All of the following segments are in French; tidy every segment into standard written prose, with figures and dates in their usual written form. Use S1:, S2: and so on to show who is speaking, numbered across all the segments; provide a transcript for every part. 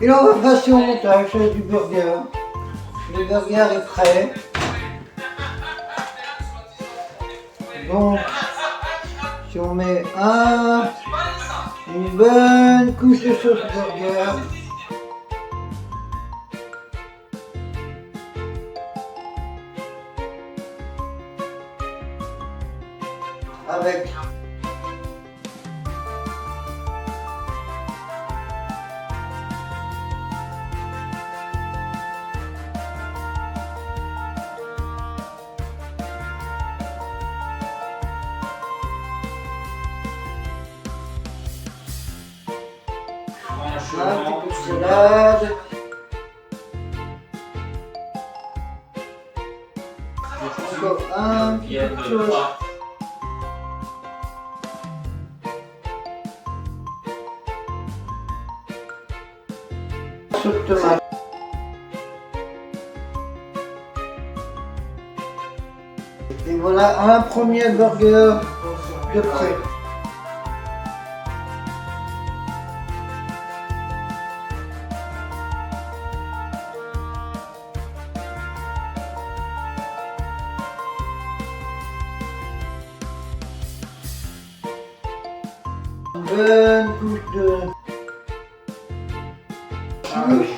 S1: Et là, on va passer au montage du burger. Le burger est prêt. Donc, si on met une bonne couche de sauce burger. Avec un petit peu de salade. Encore un petit peu de sauce. Sauce tomate. Et voilà un premier burger de prêt. Une bonne couche de chimiche.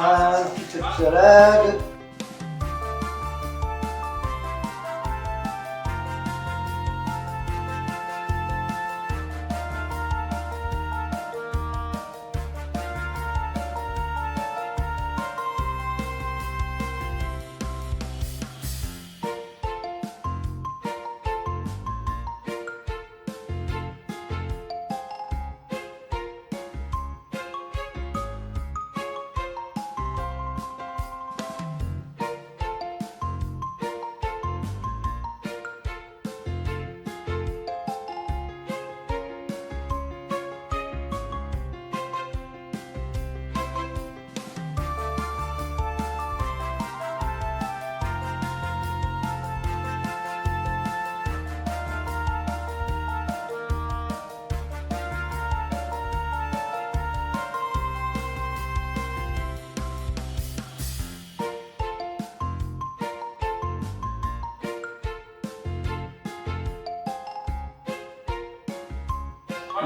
S1: Un petit peu de salade.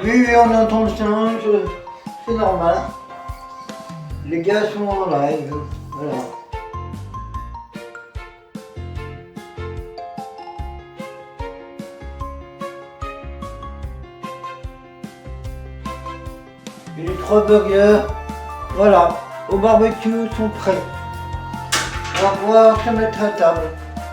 S1: Oui, on entend le singe, c'est normal. Les gars sont en live, voilà. Et les 3 burgers, voilà, au barbecue sont prêts. On va pouvoir se mettre à table.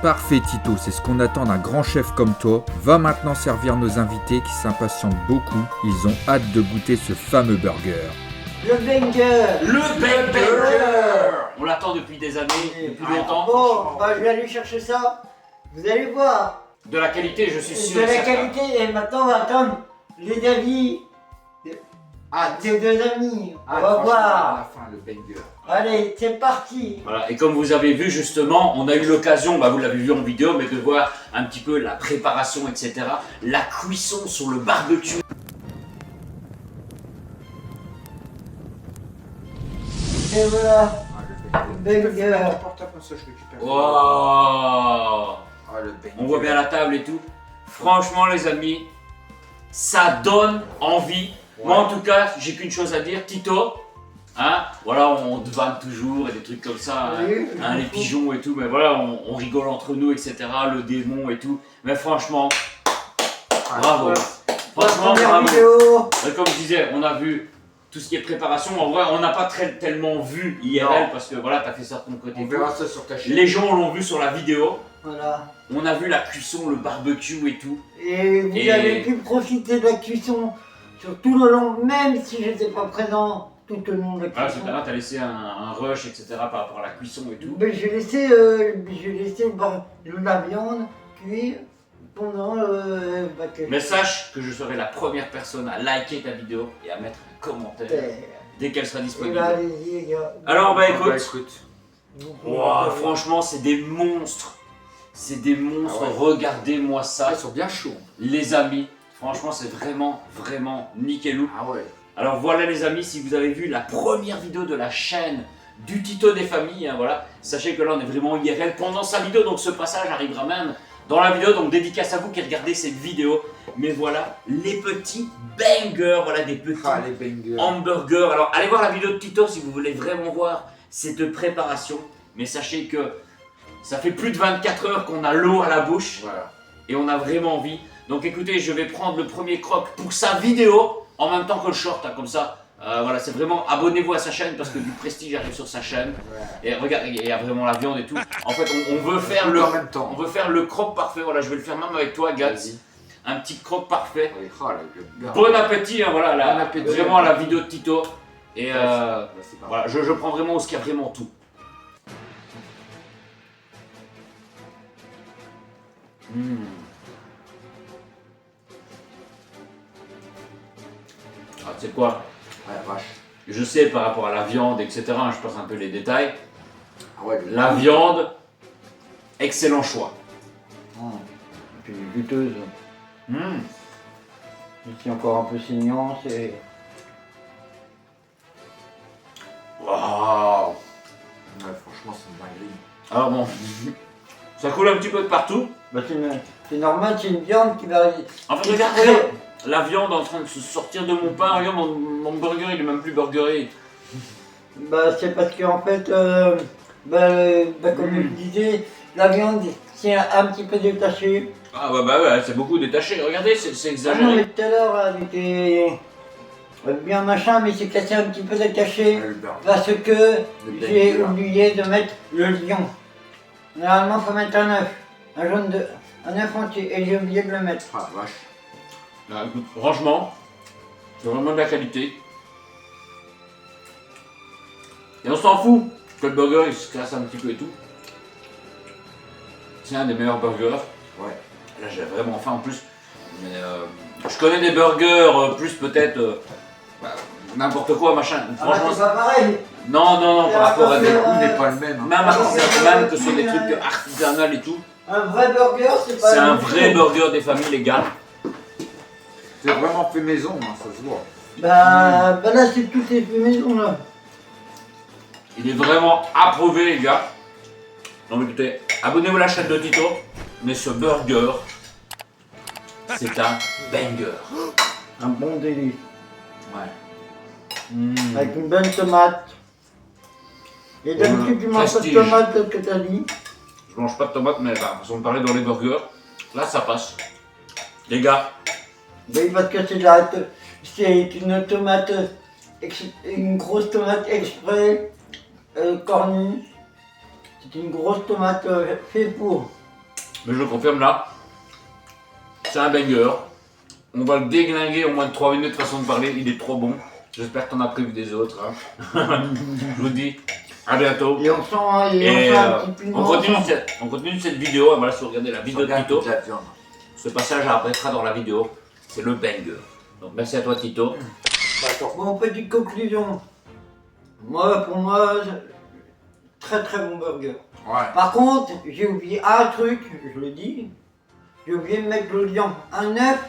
S2: Parfait Tito, c'est ce qu'on attend d'un grand chef comme toi. Va maintenant servir nos invités qui s'impatientent beaucoup. Ils ont hâte de goûter ce fameux burger.
S1: Le banger.
S3: Le banger. On l'attend depuis des années, depuis longtemps.
S1: Bon, bah, je vais aller chercher ça. Vous allez voir.
S3: De la qualité, je suis sûr.
S1: De
S3: et
S1: la
S3: certain.
S1: qualité. Et maintenant, on va attendre les avis des 2 amis. On va voir.
S2: À la fin, le banger.
S1: Allez, c'est parti.
S3: Voilà. Et comme vous avez vu justement, on a eu l'occasion, vous l'avez vu en vidéo, mais de voir un petit peu la préparation, etc. La cuisson sur le barbecue.
S1: Et voilà. Banger.
S3: Wow. On voit bien la table et tout. Franchement les amis, ça donne envie. Moi en tout cas, j'ai qu'une chose à dire, Tito. Hein, voilà, on te vanne toujours et des trucs comme ça,
S1: Oui,
S3: hein, les pigeons et tout, mais voilà, on rigole entre nous, etc. Le démon et tout. Mais franchement, bravo. Franchement,
S1: Première
S3: bravo.
S1: vidéo.
S3: Et comme je disais, on a vu tout ce qui est préparation. En vrai, on n'a pas tellement vu IRL parce que voilà, t'as fait ça de ton côté.
S2: On verra ça sur ta chaîne.
S3: Les gens l'ont vu sur la vidéo.
S1: Voilà.
S3: On a vu la cuisson, le barbecue et tout.
S1: Et vous avez pu profiter de la cuisson sur tout le long, même si je n'étais pas présent tout au long de la
S3: Ah,
S1: cuisson.
S3: tout à l'heure, t'as laissé un rush, etc. par rapport à la cuisson et tout.
S1: Ben, j'ai laissé la viande cuire pendant que...
S3: Mais sache que je serai la première personne à liker ta vidéo et à mettre un commentaire dès qu'elle sera
S1: Et
S3: disponible.
S1: bah allez-y les gars.
S3: Alors bah
S2: Ah bah,
S3: écoute, wow, franchement c'est des monstres. C'est des monstres,
S2: Ah ouais.
S3: regardez-moi ça.
S2: Ils sont bien chauds.
S3: Les amis, franchement c'est vraiment nickelou.
S2: Ah ouais.
S3: Alors voilà les amis, si vous avez vu la première vidéo de la chaîne du Tito des familles, hein, voilà, sachez que là on est vraiment IRL pendant sa vidéo, donc ce passage arrivera même dans la vidéo, donc dédicace à vous qui regardez cette vidéo. Mais voilà, les petits bangers, voilà des petits
S2: Ah les bangers.
S3: hamburgers. Alors allez voir la vidéo de Tito si vous voulez vraiment voir cette préparation, mais sachez que ça fait plus de 24 heures qu'on a l'eau à la bouche.
S2: Voilà.
S3: Et on a vraiment envie. Donc écoutez, je vais prendre le premier croc pour sa vidéo en même temps que le short, hein, comme ça. Voilà, c'est vraiment, abonnez-vous à sa chaîne parce que du prestige arrive sur sa chaîne.
S2: Ouais.
S3: Et regarde, il y a vraiment la viande et tout. En fait, on veut faire
S2: Tout
S3: le,
S2: en même temps.
S3: on veut faire le croc parfait. Voilà, je vais le faire même avec toi, Gats.
S2: Vas-y.
S3: Un petit croc parfait.
S2: Ouais, oh, là, le
S3: Bon appétit, hein, voilà,
S2: Bon appétit.
S3: vraiment la vidéo de Tito. Et
S2: Là, c'est pas
S3: voilà, je prends vraiment ce qu'il y a vraiment tout. Ah, tu sais quoi?
S2: Ah la vache.
S3: Je sais par rapport à la viande, etc. hein, je passe un peu les détails.
S2: Ah ouais.
S3: La viande, excellent choix.
S1: Et puis juteuse.
S3: Mmh.
S1: Ici encore un peu saignant, c'est.
S3: Waouh.
S2: Ouais, franchement, c'est une dinguerie.
S3: Alors bon, ça coule un petit peu de partout.
S1: Bah c'est normal, c'est une viande qui va.
S3: En fait, regardez la viande en train de se sortir de mon pain. Regarde, mon burger, il est même plus burgeré.
S1: Bah c'est parce qu'en fait, comme je disais, la viande c'est un petit peu détachée.
S3: Ah bah ouais, c'est beaucoup détaché. Regardez, c'est
S1: Ah non,
S3: exagéré.
S1: mais tout à l'heure, elle était bien machin, mais c'est cassé un petit peu détaché.
S2: Ouais, le burger.
S1: Parce que
S2: Le
S1: j'ai
S2: banger.
S1: oublié de mettre le lion. Normalement, il faut mettre un œuf. Un œuf entier. Et j'ai oublié de le mettre.
S2: Ah la vache.
S3: Ah, écoute, franchement, c'est vraiment de la qualité. Et on s'en fout que le burger il se casse un petit peu et tout. C'est un des meilleurs burgers.
S2: Ouais.
S3: Là j'ai vraiment faim en plus. Mais je connais des burgers plus peut-être n'importe quoi machin. Franchement,
S1: c'est pas pareil.
S3: non, par rapport à des
S2: Le goût n'est pas le même. Hein.
S3: même artisanal, même que ce sont des trucs artisanal et tout.
S1: Un vrai burger, c'est pas
S3: C'est
S1: la
S3: un
S1: même
S3: vrai
S1: chose.
S3: burger des familles les gars.
S2: C'est vraiment fait maison, hein, ça se voit.
S1: Bah là, c'est toutes les maisons là.
S3: Il est vraiment approuvé les gars. Donc écoutez, abonnez-vous à la chaîne de Tito. Mais ce burger, c'est un banger.
S1: Un bon délice.
S3: Ouais.
S1: Avec une bonne tomate. Et d'habitude, tu manges pas de
S3: prestige.
S1: tomate, tel que t'as dit.
S3: Je mange pas de tomates, mais bah, si on parlait dans les burgers, là ça passe. Les gars,
S1: Oui, parce que c'est une tomate, une grosse tomate exprès cornue. C'est une grosse tomate faite pour.
S3: mais je confirme là, c'est un banger. On va le déglinguer en moins de 3 minutes façon de parler, il est trop bon. J'espère que t'en as prévu des autres. Hein. Je vous dis à bientôt.
S1: Et on sent,
S3: Et
S1: un petit piment.
S3: on continue cette vidéo. Voilà, si vous regardez la vidéo de
S2: Regarde
S3: Tito,
S2: toute la viande.
S3: ce passage apparaîtra dans la vidéo. C'est le banger. Donc merci à toi Tito.
S1: Bon, petite conclusion. Pour moi, très très bon burger.
S2: Ouais.
S1: Par contre, j'ai oublié un truc, je le dis. J'ai oublié de mettre le liant. Un œuf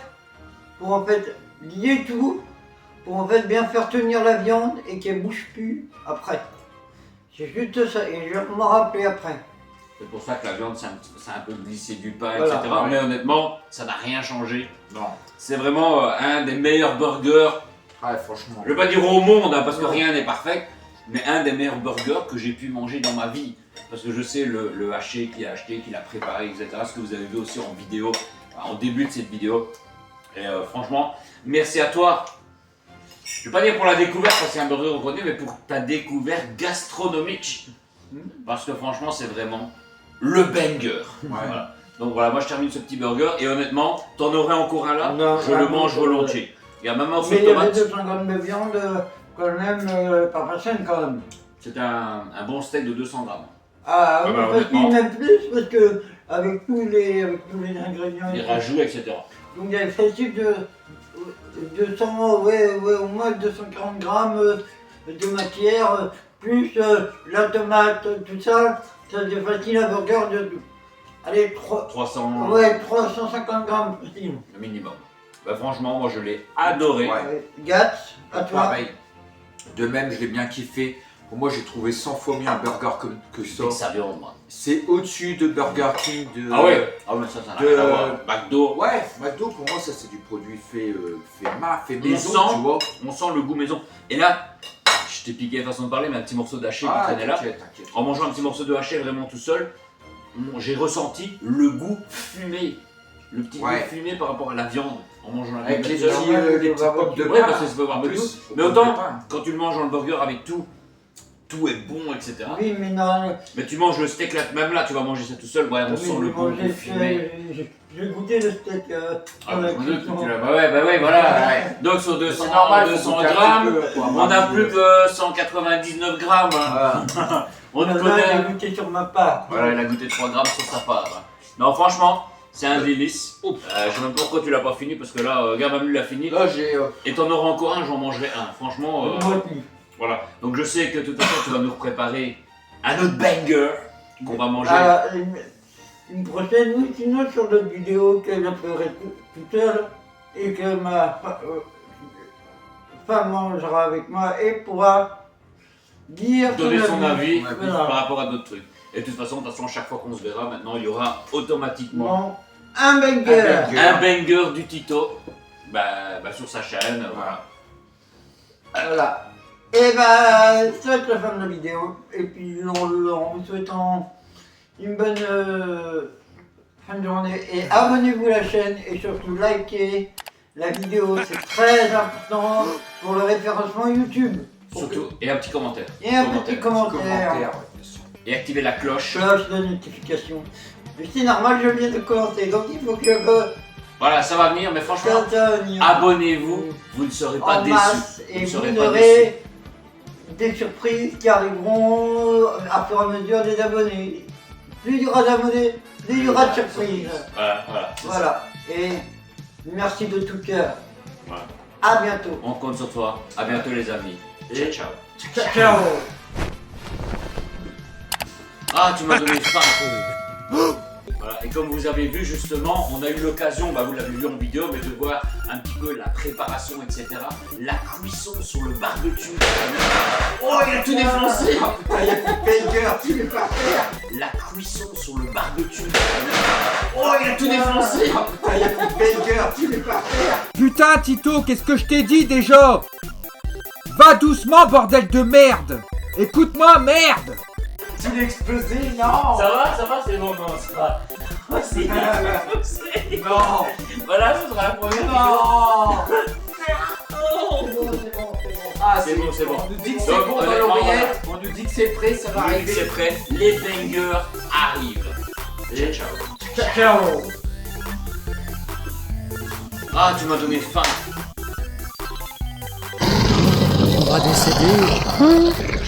S1: pour en fait lier tout, pour en fait bien faire tenir la viande et qu'elle bouge plus après. C'est juste ça, et je vais m'en rappeler après.
S3: C'est pour ça que la viande, c'est un peu glissé du pain,
S1: Voilà,
S3: etc.
S2: ouais.
S3: Mais honnêtement, ça n'a rien changé.
S2: Non.
S3: C'est vraiment un des meilleurs burgers,
S2: Ouais, franchement.
S3: je vais pas dire au monde, hein, parce que
S1: Non.
S3: rien n'est parfait, mais un des meilleurs burgers que j'ai pu manger dans ma vie. Parce que je sais le haché qu'il a acheté, qu'il a préparé, etc. Ce que vous avez vu aussi en vidéo, en début de cette vidéo. Et franchement, merci à toi. Je vais pas dire pour la découverte, parce que c'est un burger reconnu, mais pour ta découverte gastronomique. Parce que franchement, c'est vraiment le banger. Voilà. Donc voilà, moi je termine ce petit burger et honnêtement, t'en aurais encore un là,
S1: Non,
S3: je le
S1: non,
S3: mange
S1: non,
S3: volontiers. Il y a même un morceau
S1: Mais
S3: de
S1: il y avait
S3: tomate.
S1: 200 grammes de viande quand même par personne quand même.
S3: C'est un bon steak de 200 grammes.
S1: Ah,
S3: Ouais,
S1: oui,
S3: bah,
S1: parce qu'il
S3: honnêtement.
S1: même plus parce que avec tous les ingrédients.
S3: Les rajouts, etc.
S1: Donc il y a le facile de 200, ouais, au moins 240 grammes de matière, plus la tomate, tout ça, ça c'est facile un burger de... Allez,
S3: 300
S1: ouais, 350 grammes facile.
S3: le minimum. Bah franchement, moi je l'ai adoré.
S2: Ouais.
S1: Gats, à toi.
S2: Pareil. De même, je l'ai bien kiffé. Pour moi, j'ai trouvé 100 fois mieux un burger que ça.
S3: C'est sa viande, moi.
S2: C'est au-dessus de Burger King, de...
S3: Ah ouais. Ah mais ça n'a
S2: de-
S3: rien à voir. McDo,
S2: Ouais, McDo, pour moi, ça c'est du produit fait
S3: On
S2: maison,
S3: sent-
S2: tu vois.
S3: on sent le goût maison. Et là, je t'ai piqué la façon de parler, mais un petit morceau d'haché qui traînait là.
S2: t'inquiète.
S3: En mangeant un petit morceau de haché vraiment tout seul, j'ai ressenti le goût fumé. Le petit
S2: Ouais.
S3: goût fumé par rapport à la viande en mangeant la
S2: Avec
S3: viande
S2: les
S3: toute seule.
S2: petits pops de
S3: Ouais,
S2: pain.
S3: parce que ça peut avoir
S2: En
S3: beaucoup.
S2: plus,
S3: Mais
S2: au
S3: autant,
S2: pot de pain.
S3: quand tu le manges dans le burger avec tout est bon, etc.
S1: Oui, mais non.
S3: Mais tu manges le steak là, même là, tu vas manger ça tout seul, ouais, on sent le goût fumé.
S1: J'ai goûté le steak
S3: Ah,
S1: dans la
S3: je me doute que
S1: cuisson.
S3: tu l'as. Bah ouais, voilà. Donc sur 200,
S2: C'est normal, faut
S3: 200
S2: goûter un
S3: grammes,
S2: petit peu, quoi.
S3: on a plus que 199 grammes. hein.
S2: Voilà.
S3: On te
S1: Là,
S3: connaît.
S1: j'ai goûté sur ma part.
S3: Voilà, il a goûté 3 grammes sur sa part. hein. Non, franchement, c'est un délice. Je sais même pas pourquoi tu l'as pas fini, parce que là, Gamamu l'a fini.
S2: Là, j'ai...
S3: Et t'en auras encore un, j'en mangerai un. Franchement,
S1: Moi aussi.
S3: voilà. Donc je sais que de toute façon, tu vas nous préparer un autre banger qu'on va manger.
S1: Ah, une prochaine, oui, sinon sur d'autres vidéos que je ferai tout seul et que ma femme mangera avec moi et pourra dire
S3: Donner son avis
S1: Voilà.
S3: par rapport à d'autres trucs. Et de toute façon, chaque fois qu'on se verra, maintenant, il y aura automatiquement
S1: Bon, un banger.
S3: un banger du Tito sur sa chaîne. Voilà.
S1: Voilà. Et bah, c'est la fin de la vidéo. Et puis en vous souhaitant une bonne fin de journée. Et abonnez-vous à la chaîne et surtout likez la vidéo. C'est très important pour le référencement YouTube.
S3: Surtout, et un petit commentaire.
S1: Et un petit commentaire.
S2: Commentaire, ouais, bien sûr.
S3: Et activez la cloche.
S1: Cloche de notification. Mais c'est normal, je viens de commenter. Donc il faut que je
S3: Voilà, ça va venir, mais franchement, abonnez-vous, vous ne serez pas
S1: en
S3: déçus.
S1: masse et
S3: ne
S1: vous
S3: serez pas
S1: aurez des surprises qui arriveront à fur et à mesure des abonnés. Plus il y aura d'abonnés, plus il y aura de surprises.
S3: Voilà. c'est ça.
S1: Voilà. Et merci de tout cœur.
S3: Voilà.
S1: À bientôt.
S3: On compte sur toi. À bientôt les amis. Ciao, ciao.
S1: Ciao.
S3: Ah, tu m'as donné faim. Voilà. Et comme vous avez vu justement, on a eu l'occasion, vous l'avez vu en vidéo, mais de voir un petit peu la préparation, etc. La cuisson sur le barbecue. Oh, il a tout défoncé.
S2: Il y a plus de banger, tu veux pas faire.
S3: La cuisson sur le barbecue. Oh, il a tout défoncé.
S2: Il y a plus de banger, tu veux pas faire.
S4: Putain, Tito, qu'est-ce que je t'ai dit déjà? Va doucement, bordel de merde! Écoute-moi, merde!
S2: Tu l'as explosé, non.
S3: Ça va, c'est bon, non, ça va. Oh, c'est défoncé.
S2: Non.
S3: Voilà, ce sera la première vidéo.
S2: Non.
S3: Oh.
S2: Ah,
S3: C'est bon, c'est bon.
S2: On nous dit que c'est
S3: Donc,
S2: bon dans
S3: honnêtement,
S2: l'oreillette. On nous dit que c'est prêt, ça va
S3: Arrive, c'est
S2: arriver.
S3: prêt, les bangers arrivent. Ciao, ciao.
S1: Ciao.
S3: Ah, tu m'as donné faim.
S4: On va décéder.